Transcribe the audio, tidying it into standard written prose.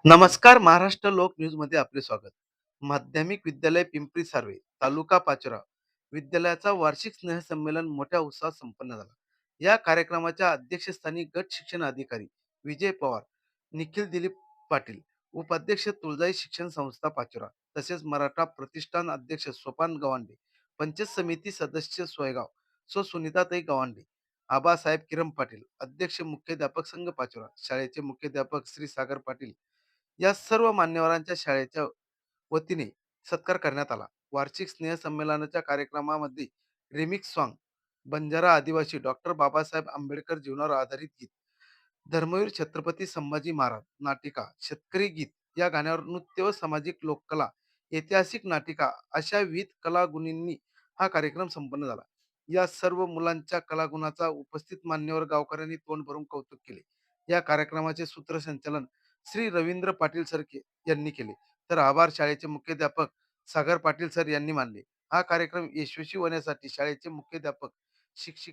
नमस्कार महाराष्ट्र लोक न्यूज मध्ये आपले स्वागत. माध्यमिक विद्यालय पिंपरी सार्वे तालुका पाचोरा विद्यालयाचा वार्षिक स्नेहसंमेलन मोठ्या उत्साहात संपन्न झाला. या कार्यक्रमाच्या अध्यक्षस्थानी गट शिक्षण अधिकारी विजय पवार, निखिल दिलीप पाटील, उपाध्यक्ष तुळजाई शिक्षण संस्था पाचोरा, तसेच मराठा प्रतिष्ठान अध्यक्ष सोपान गवांडे, पंचायत समिती सदस्य सोयगाव सुनीताताई गवांडे, आबासाहेब किरण पाटील, अध्यक्ष मुख्याध्यापक संघ पाचोरा, शाळेचे मुख्याध्यापक श्री सागर पाटील या सर्व मान्यवरांच्या शाळेच्या वतीने सत्कार करण्यात आला. वार्षिक स्नेहसंमेलनाच्या कार्यक्रमामध्ये रिमिक्स सॉन्ग, बंजारा आदिवासी, डॉक्टर बाबासाहेब आंबेडकर जीवनावर आधारित गीत, धर्मवीर छत्रपती संभाजी महाराज, नाटिका, शेतकरी गीत या गाण्यावर नृत्य व सामाजिक लोककला, ऐतिहासिक नाटिका अशा विविध कलागुणींनी हा कार्यक्रम संपन्न झाला. या सर्व मुलांच्या कलागुणाचा उपस्थित मान्यवर गावकऱ्यांनी तोंड भरून कौतुक केले. या कार्यक्रमाचे सूत्रसंचालन श्री रवींद्र पाटील सर यांनी केले, तर आभार शाळेचे मुख्याध्यापक सागर पाटील सर यांनी मानले. हा कार्यक्रम यशस्वी होण्यासाठी शाळेचे मुख्याध्यापक, शिक्षक